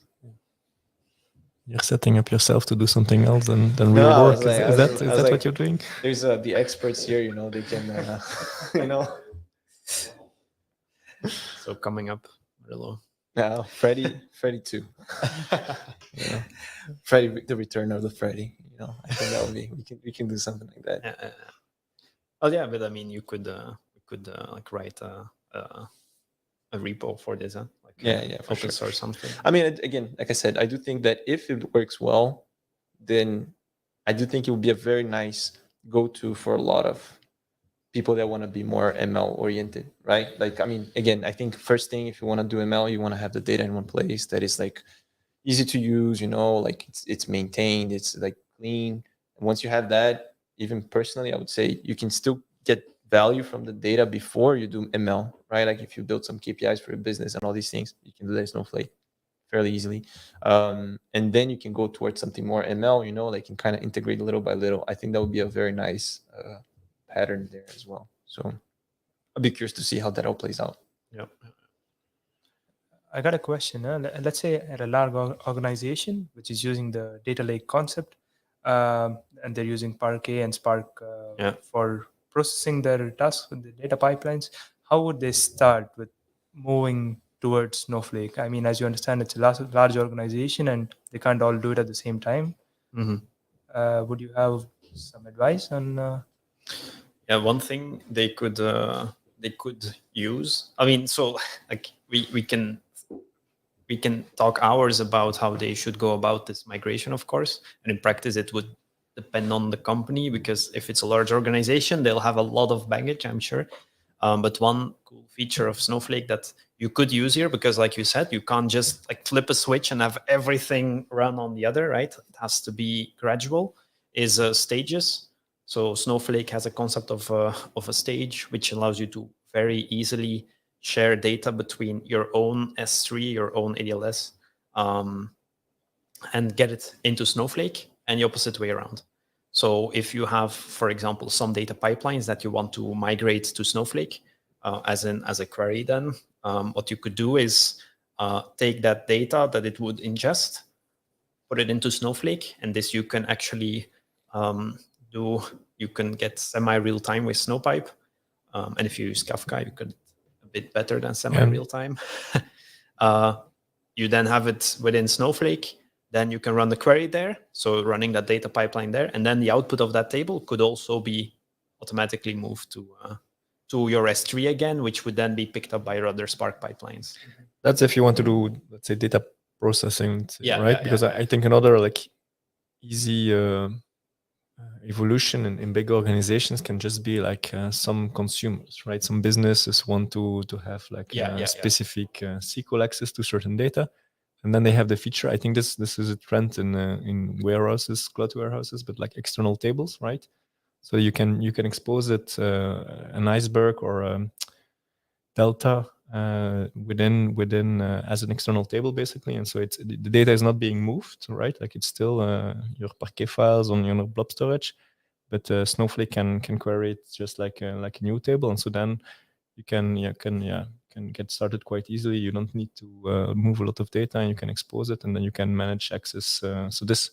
B: You're setting up yourself to do something else than real
D: No, I
B: work.
D: was like- I
B: Is
D: was
B: that
D: like-
B: what you're doing?
D: There's the experts here, they can,
A: So coming up, Marillo.
D: No, Freddy too. Freddy, the return of the Freddy. I think that would be we can do something like that.
A: Oh yeah, but I mean, you could like write a repo for this, like
D: For sure.
A: Opus or something.
D: I mean, again, like I said, I do think that if it works well, then I do think it would be a very nice go-to for a lot of people that want to be more ML oriented, right? Like, I mean, again, I think first thing, if you want to do ML, you want to have the data in one place that is like easy to use, like it's maintained, it's like clean. And once you have that, even personally, I would say you can still get value from the data before you do ML, right? Like if you build some KPIs for your business and all these things, you can do that in Snowflake fairly easily. And then you can go towards something more ML, like, and kind of integrate little by little. I think that would be a very nice pattern there as well. So I'd be curious to see how that all plays out.
A: Yep.
C: I got a question. Let's say at a large organization which is using the data lake concept, and they're using Parquet and Spark for processing their tasks with the data pipelines. How would they start with moving towards Snowflake? I mean, as you understand, it's a large organization and they can't all do it at the same time. Would you have some advice on?
A: Yeah, one thing they could use. I mean, so like we can talk hours about how they should go about this migration, of course, and in practice it would depend on the company, because if it's a large organization, they'll have a lot of baggage, I'm sure. But one cool feature of Snowflake that you could use here, because like you said, you can't just like flip a switch and have everything run on the other, right? It has to be gradual, is stages. So Snowflake has a concept of a stage, which allows you to very easily share data between your own S3, your own ADLS, and get it into Snowflake, and the opposite way around. So if you have, for example, some data pipelines that you want to migrate to Snowflake as a query, then what you could do is take that data that it would ingest, put it into Snowflake, and this you can actually do. You can get semi-real time with Snowpipe, and if you use Kafka, you could a bit better than semi-real time. You then have it within Snowflake. Then you can run the query there, so running that data pipeline there, and then the output of that table could also be automatically moved to your S3 again, which would then be picked up by your other Spark pipelines.
B: That's if you want to do, let's say, data processing, right? Because
A: Yeah.
B: I think another like easy evolution in big organizations can just be like some consumers, right? Some businesses want to have like specific SQL access to certain data, and then they have the feature. I think this is a trend in warehouses, cloud warehouses, but like external tables, right? So you can expose it an iceberg or a delta within as an external table, basically, and so the data is not being moved, right? Like it's still your Parquet files on your blob storage, but Snowflake can query it just like a new table, and so then you can get started quite easily. You don't need to move a lot of data, and you can expose it, and then you can manage access. So this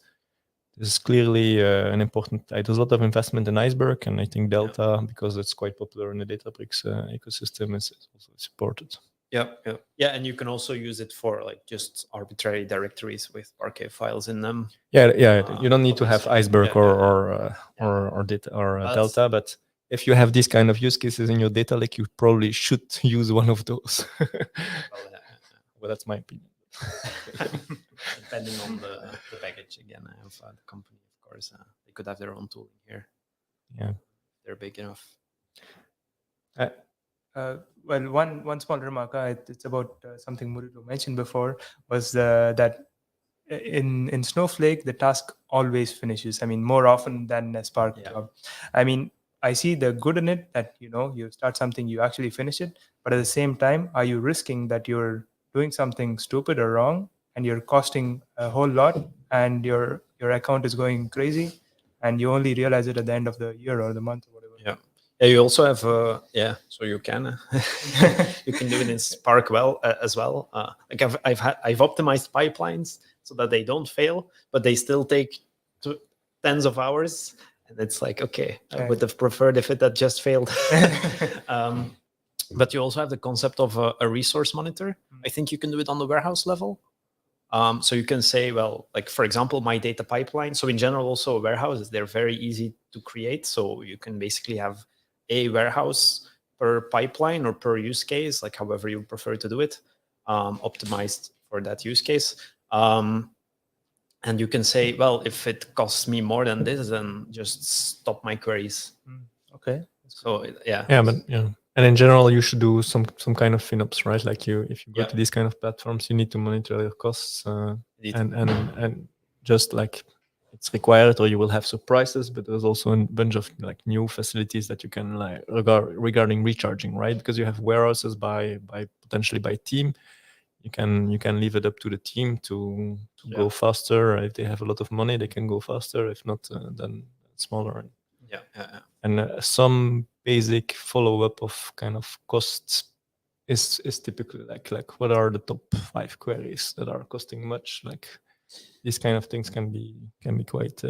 B: is clearly an important. There's a lot of investment in Iceberg, and I think Delta, because it's quite popular in the Databricks ecosystem, is also supported.
A: Yeah, and you can also use it for like just arbitrary directories with Parquet files in them.
B: Yeah. You don't need to have Iceberg or data or Delta, but if you have these kind of use cases in your data lake, you probably should use one of those. Well, that's my opinion.
A: Depending on the package, again, I have the company, of course, they could have their own tooling here.
B: Yeah,
A: they're big enough.
C: Well, one small remark. It's about something Murilo mentioned before, was that in Snowflake the task always finishes. I mean, more often than a Spark
A: Yeah.
C: job. I mean, I see the good in it, that you start something, you actually finish it, but at the same time, are you risking that you're doing something stupid or wrong, and you're costing a whole lot, and your account is going crazy, and you only realize it at the end of the year or the month or whatever.
A: Yeah. Yeah, you also have so you can you can do it in Spark as well. Like I've optimized pipelines so that they don't fail, but they still take tens of hours, and it's like, okay, I would have preferred if it had just failed. But you also have the concept of a resource monitor. I think you can do it on the warehouse level. So you can say, well, like for example, my data pipeline. So in general, also warehouses, they're very easy to create. So you can basically have a warehouse per pipeline or per use case, like however you prefer to do it, optimized for that use case. And you can say, well, if it costs me more than this, then just stop my queries.
C: Okay.
A: So yeah.
B: Yeah, but yeah. And in general, you should do some kind of FinOps, right? Like if you go
A: Yeah.
B: to these kind of platforms, you need to monitor your costs,
A: Indeed.
B: and just like it's required, or you will have surprises. But there's also a bunch of like new facilities that you can like regarding recharging, right? Because you have warehouses by potentially by team. You can leave it up to the team to go faster. If they have a lot of money, they can go faster. If not, then smaller.
A: Yeah.
B: And some basic follow-up of kind of costs is typically like what are the top 5 queries that are costing much. Like these kind of things can be quite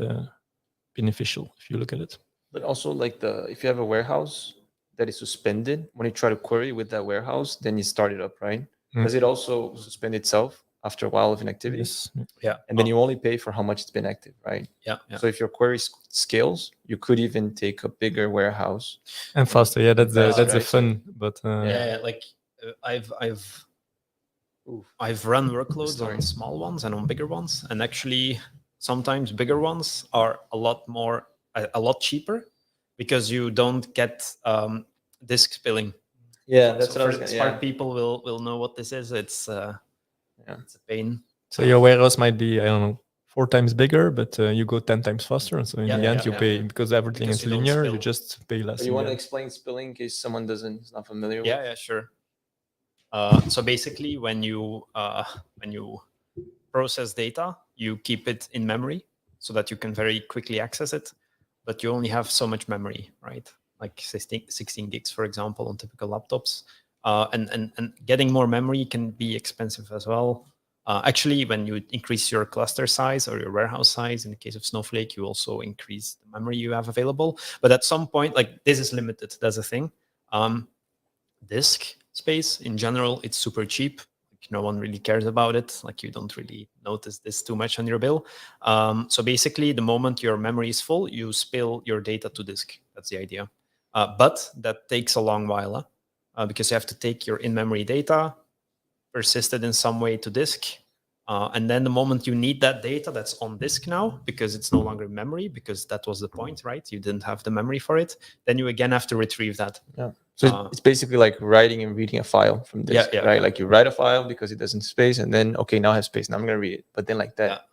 B: beneficial if you look at it.
D: But also like if you have a warehouse that is suspended, when you try to query with that warehouse, then you start it up, right? Does it also suspend itself after a while of inactivity?
B: Yes.
A: Yeah.
D: And then you only pay for how much it's been active, right?
A: Yeah.
D: So if your query scales, you could even take a bigger warehouse
B: and faster. Yeah, that's the
D: Right,
B: fun. But
A: Like I've run workloads
D: Sorry.
A: on small ones and on bigger ones, and actually sometimes bigger ones are a lot cheaper because you don't get disk spilling.
D: Yeah, that's
A: So
D: what I was
A: for
D: gonna.
A: Spark people will know what this is. It's it's a pain.
B: so your warehouse might be, I don't know, 4 times bigger, but you go 10 times faster. And so in the end, you pay because everything
A: Because
B: is
A: you don't
B: linear. You
A: spill.
B: just pay less.
D: You
B: in
D: want
B: the
D: to
B: end.
D: explain spilling in case someone is not familiar with?
A: Yeah, sure. So basically, when you process data, you keep it in memory so that you can very quickly access it, but you only have so much memory, right? Like 16 gigs, for example, on typical laptops. And getting more memory can be expensive as well. Actually, when you increase your cluster size or your warehouse size, in the case of Snowflake, you also increase the memory you have available. But at some point, like this is limited. That's a thing. Disk space in general, it's super cheap. Like, no one really cares about it. Like you don't really notice this too much on your bill. So basically, the moment your memory is full, you spill your data to disk. That's the idea. But that takes a long while because you have to take your in-memory data, persist it in some way to disk. And then the moment you need that data that's on disk now, because it's no longer memory, because that was the point, right? You didn't have the memory for it. Then you again have to retrieve that.
D: Yeah. So it's basically like writing and reading a file from disk, right? Like you write a file because it doesn't space, and then okay, now I have space. Now I'm gonna read it. But then like that.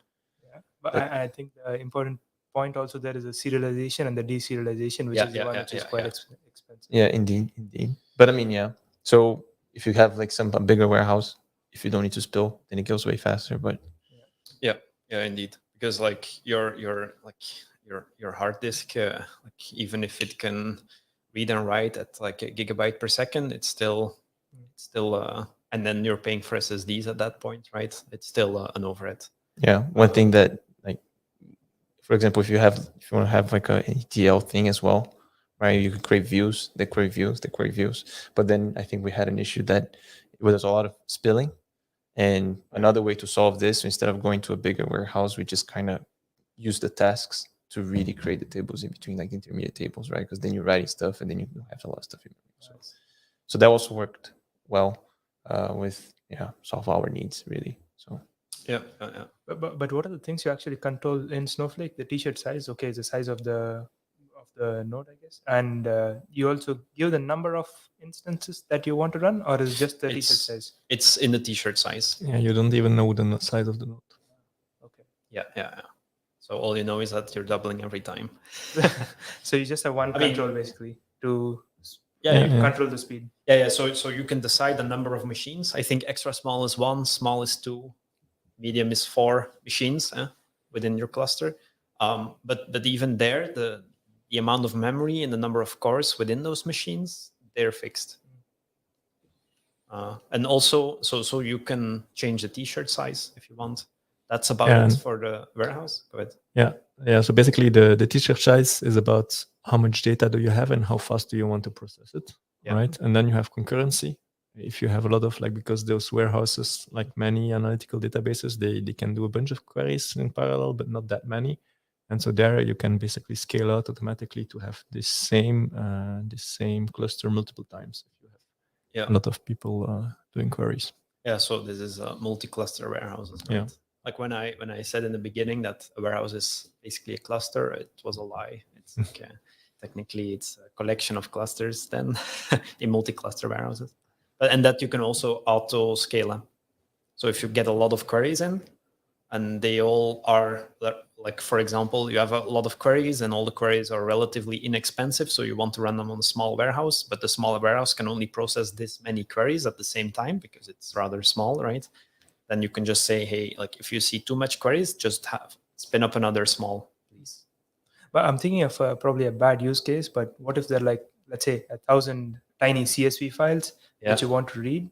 C: Yeah. But I think the important point also there is a serialization and the deserialization, which is the one which is quite expensive.
D: Yeah, indeed. But I mean, yeah. So if you have like a bigger warehouse, if you don't need to spill, then it goes way faster. But
A: yeah, indeed, because like your hard disk, like even if it can read and write at like a gigabyte per second, it's still and then you're paying for SSDs at that point, right? It's still an overhead.
D: Yeah, one thing that like, for example, if you want to have like a ETL thing as well, right? You could create views, they query views. But then I think we had an issue that there's a lot of spilling. And another way to solve this, instead of going to a bigger warehouse, we just kind of use the tasks to really create the tables in between, like intermediate tables, right? Because then you're writing stuff and then you don't have a lot of stuff in memory. So that also worked well with solve our needs really. So
A: yeah.
C: But what are the things you actually control in Snowflake? The t-shirt size, okay, is the size of the the node, I guess. And you also give the number of instances that you want to run, or is it just the t-shirt size?
A: It's in the t-shirt size.
B: Yeah, you don't even know the size of the node.
C: Okay.
A: Yeah. So all you know is that you're doubling every time.
C: So you just have one control basically to control the speed.
A: Yeah. So you can decide the number of machines. I think extra small is 1, small is 2, medium is 4 machines within your cluster. But even there, the amount of memory and the number of cores within those machines, they're fixed. And also, so you can change the t-shirt size if you want. That's about it for the warehouse. Go ahead.
B: Yeah. So basically, the t-shirt size is about how much data do you have and how fast do you want to process it, right? And then you have concurrency. If you have a lot of because those warehouses, like many analytical databases, they can do a bunch of queries in parallel, but not that many. And so there you can basically scale out automatically to have this same cluster multiple times if you have a lot of people doing queries.
A: Yeah, so this is a multi-cluster warehouses, right? Like when I said in the beginning that a warehouse is basically a cluster, it was a lie. It's like technically it's a collection of clusters then in multi-cluster warehouses. And that you can also auto scale up. So if you get a lot of queries in, and they all are like, for example, you have a lot of queries and all the queries are relatively inexpensive. So you want to run them on a small warehouse, but the smaller warehouse can only process this many queries at the same time because it's rather small, right? Then you can just say, hey, like if you see too much queries, just spin up another small, please.
C: But I'm thinking of probably a bad use case, but what if they're like, let's say 1,000 tiny CSV files that you want to read?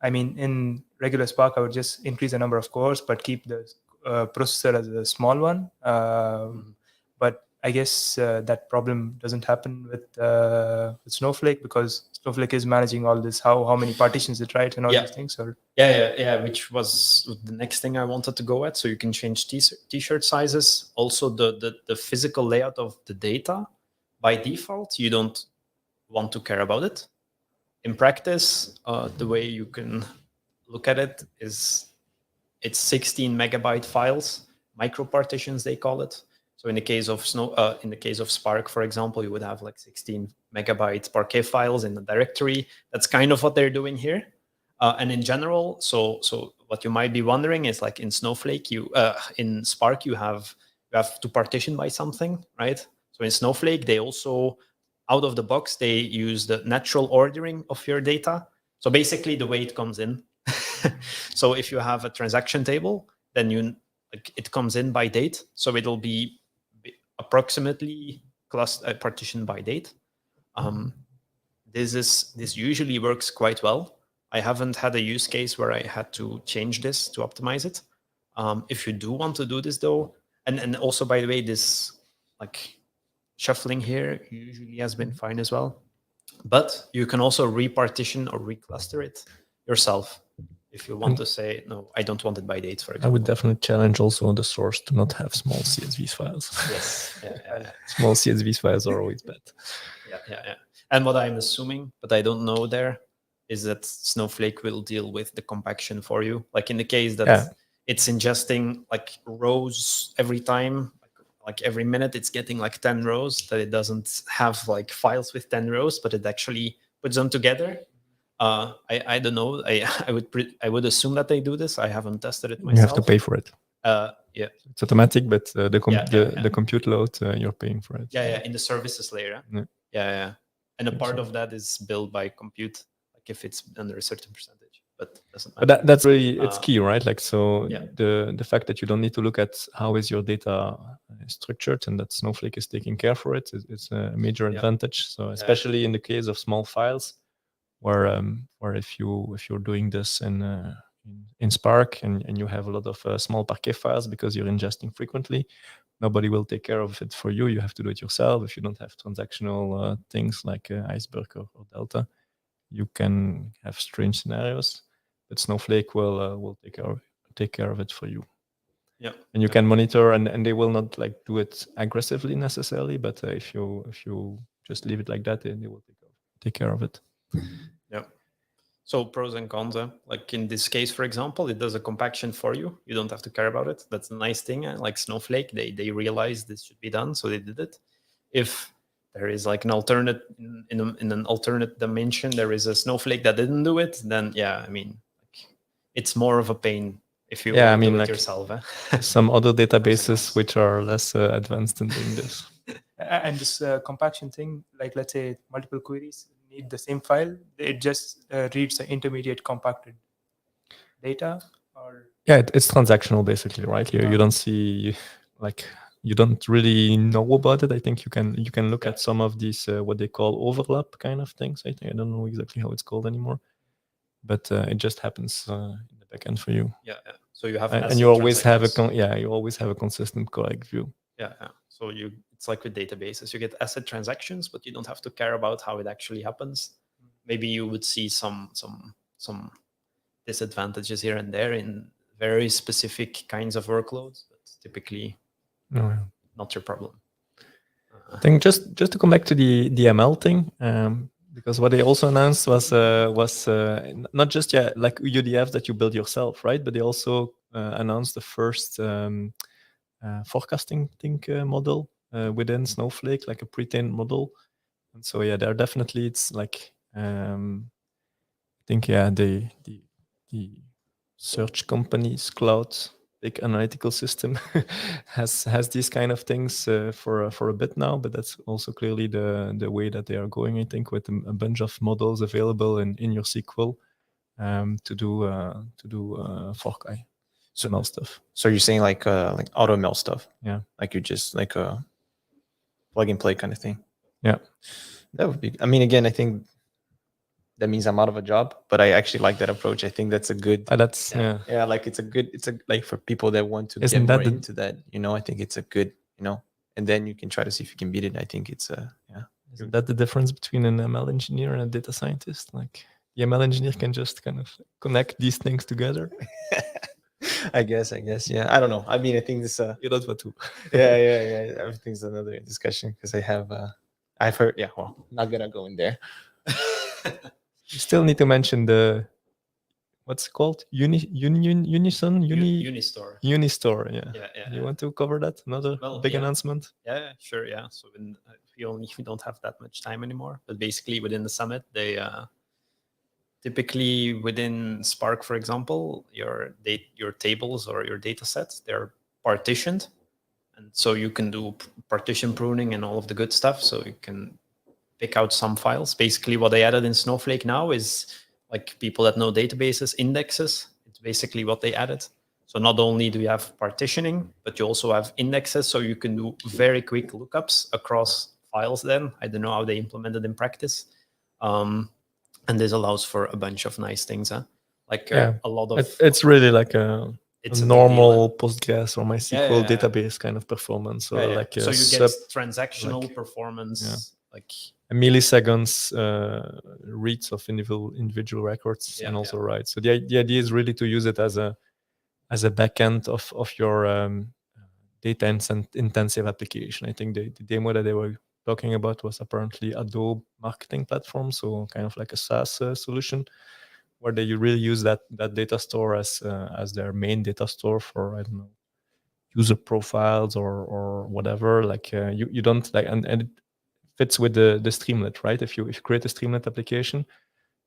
C: I mean, in regular Spark, I would just increase the number of cores, but keep the processor as a small one. But I guess that problem doesn't happen with Snowflake because Snowflake is managing all this, how many partitions it writes and all these things. Or
A: which was the next thing I wanted to go at. So you can change t-shirt sizes. Also, the physical layout of the data by default, you don't want to care about it. In practice, the way you can look at it is it's 16 megabyte files, micro partitions they call it. So in the case of Spark, for example, you would have like 16 megabyte Parquet files in the directory. That's kind of what they're doing here. And in general, so what you might be wondering is like in Snowflake, in Spark you have to partition by something, right? So in Snowflake, they also out of the box they use the natural ordering of your data. So basically, the way it comes in. So if you have a transaction table, then it comes in by date. So it'll be approximately partitioned by date. This usually works quite well. I haven't had a use case where I had to change this to optimize it. If you do want to do this though, and also by the way, this like shuffling here usually has been fine as well. But you can also repartition or recluster it yourself. If you want to say, no, I don't want it by date, for example.
B: I would definitely challenge also on the source to not have small CSV files.
A: Yes.
B: Small CSV files are always bad.
A: Yeah. And what I'm assuming, but I don't know there, is that Snowflake will deal with the compaction for you. Like in the case that it's ingesting like rows every time, like every minute it's getting like 10 rows, that it doesn't have like files with 10 rows, but it actually puts them together. I don't know. I would assume that they do this. I haven't tested it myself.
B: You have to pay for it.
A: Yeah,
B: it's automatic, but the compute load you're paying for it.
A: Yeah, in the services layer. Yeah. And a part of that is billed by compute, like if it's under a certain percentage. But doesn't matter.
B: But that's really it's key, right? Like so, the fact that you don't need to look at how is your data structured and that Snowflake is taking care for it is a major advantage. So especially in the case of small files. Where if you're doing this in Spark and you have a lot of small Parquet files because you're ingesting frequently, nobody will take care of it for you. You have to do it yourself. If you don't have transactional things like Iceberg or Delta, you can have strange scenarios. But Snowflake will take care of it for you.
A: Yeah,
B: and you can monitor, and they will not like do it aggressively necessarily. But if you just leave it like that, they will take care of it.
A: Yeah. So pros and cons. Like in this case, for example, it does a compaction for you. You don't have to care about it. That's a nice thing. Like Snowflake, they realized this should be done, so they did it. If there is like an alternate in an alternate dimension, there is a Snowflake that didn't do it, then yeah, I mean, like, it's more of a pain if you
B: Yeah, I
A: do
B: mean,
A: it
B: like,
A: yourself.
B: some other databases
A: else.
B: which are less advanced in doing this.
C: And this compaction thing, like let's say multiple queries need the same file, it just reads the intermediate compacted data, or
B: Yeah, it's transactional basically, right? You don't see, like, you don't really know about it. I think you can look at some of these what they call overlap kind of things. I don't know exactly how it's called anymore, but it just happens in the backend for you.
A: Yeah. So you have
B: and you always have
A: transactions.
B: you always have a consistent correct view.
A: Yeah. So it's like with databases, you get asset transactions, but you don't have to care about how it actually happens. Maybe you would see some disadvantages here and there in very specific kinds of workloads, but typically not your problem.
B: I think just to come back to the ML thing, because what they also announced was not just like UDFs that you build yourself, right? But they also announced the first forecasting model within Snowflake, like a pre-trained model. And so there definitely it's like I think the search companies cloud big analytical system has these kind of things for a bit now, but that's also clearly the way that they are going, I think, with a bunch of models available in your SQL to do forecast ML stuff.
D: So you're saying like auto ML stuff?
B: Yeah,
D: like you just like a plug and play kind of thing.
B: Yeah,
D: that would be. I mean, again, I think that means I'm out of a job, but I actually like that approach. I think that's a good.
B: That's
D: yeah. Like it's a like for people that want to
B: Isn't
D: get
B: that
D: more into that. I think it's a good. And then you can try to see if you can beat it. I think it's yeah.
B: Isn't that the difference between an ML engineer and a data scientist? Like the ML engineer can just kind of connect these things together.
D: I guess. Yeah. I don't know. I mean, I think this.
B: You don't want to.
D: Yeah. Everything's another discussion because I've heard. Yeah. Well, not gonna go in there.
B: You still need to mention the what's it called? Unison?
A: Unistore.
B: Unistore, yeah.
A: Yeah.
B: You want to cover that? Another big announcement?
A: Yeah, sure. Yeah. So we don't have that much time anymore, but basically within the summit, they typically within Spark, for example, your tables or your data sets, they're partitioned. And so you can do partition pruning and all of the good stuff. So you can pick out some files. Basically what they added in Snowflake now is, like, people that know databases, indexes. It's basically what they added. So not only do you have partitioning, but you also have indexes. So you can do very quick lookups across files then. I don't know how they implemented in practice. And this allows for a bunch of nice things. Like a lot of...
B: It's really like a normal Postgres or MySQL
A: Yeah.
B: database kind of performance. Or like
A: so you get transactional performance, like
B: a milliseconds reads of individual records and also writes. So the idea is really to use it as a backend of your data intensive application. I think the demo that they were talking about was apparently Adobe marketing platform, so kind of like a SaaS solution where they really use that data store as their main data store for, I don't know, user profiles or whatever. Like you don't like, and it fits with the Streamlit, right? If you create a Streamlit application,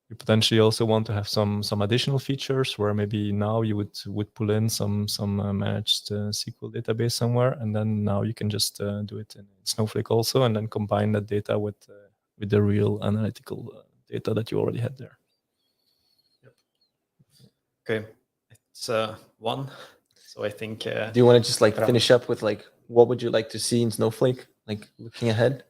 B: you potentially also want to have some additional features where maybe now you would pull in some managed SQL database somewhere, and then now you can just do it in Snowflake also, and then combine that data with the real analytical data that you already had there.
A: Okay, it's one. So I think.
D: Do you want to just like finish up with like what would you like to see in Snowflake? Like looking ahead.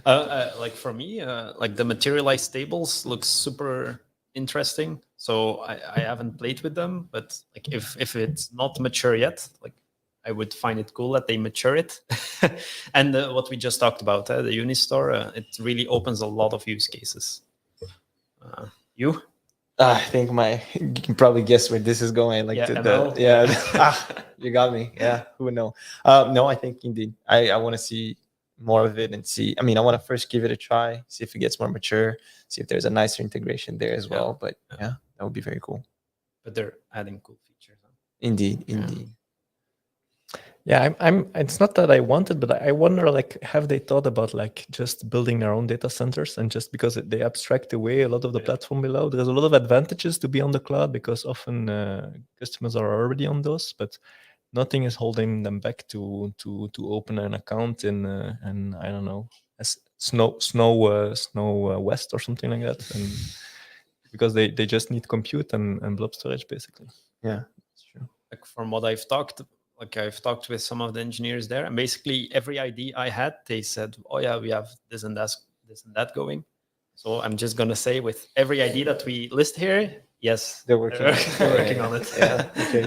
A: Like for me, like the materialized tables looks super interesting. So I haven't played with them, but like if it's not mature yet, like I would find it cool that they mature it. And what we just talked about, the Unistore, it really opens a lot of use cases. You?
D: I think you can probably guess where this is going. Like you got me. Yeah, who would know? No, I think indeed. I want to see more of it and see. I mean, I want to first give it a try, see if it gets more mature, see if there's a nicer integration there as well. But yeah, that would be very cool.
A: But they're adding cool features.
D: Indeed.
B: Yeah, I'm. It's not that I want it, but I wonder, like, have they thought about like just building their own data centers, and just because they abstract away a lot of the platform below, there's a lot of advantages to be on the cloud because often customers are already on those, but nothing is holding them back to open an account in I don't know, as Snow West or something like that, and because they just need compute and blob storage basically.
D: Yeah,
B: That's true.
A: Like from what I've talked with some of the engineers there, and basically every ID I had, they said, "Oh yeah, we have this and that going." So I'm just gonna say, with every ID that we list here, yes,
D: they're working.
A: they're working on it.
D: Yeah. Okay.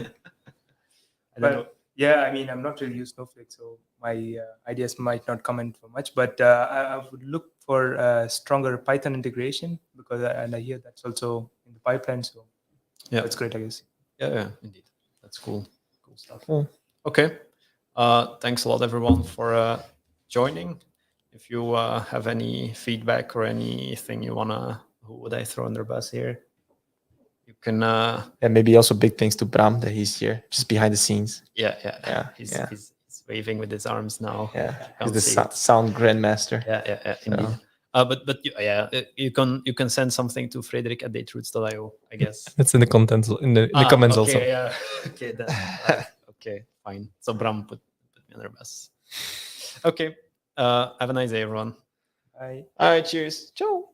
A: I don't know.
C: But yeah, I mean, I'm not really used Snowflake, so my ideas might not come in for much. But I would look for stronger Python integration because and I hear that's also in the pipeline. So
A: Yeah,
C: that's great, I guess.
A: yeah, indeed. That's cool stuff.
D: Cool.
A: Okay. Thanks a lot, everyone, for joining. If you have any feedback or anything you wanna, who would I throw under the bus here? You can.
D: And maybe also big thanks to Bram that he's here, just behind the scenes.
A: Yeah. He's waving with his arms now.
D: Yeah,
A: You
D: he's
A: can't
D: the
A: see it.
D: sound grandmaster.
A: Yeah,
D: So-
A: indeed. But you can send something to Frederik at datetruths.io, I guess.
B: It's in the contents in the comments
A: okay,
B: also.
A: Yeah. Okay, then. Okay, fine. So Bram put me under the bus. Okay. Have a nice day, everyone.
C: I
D: All right, cheers. Ciao.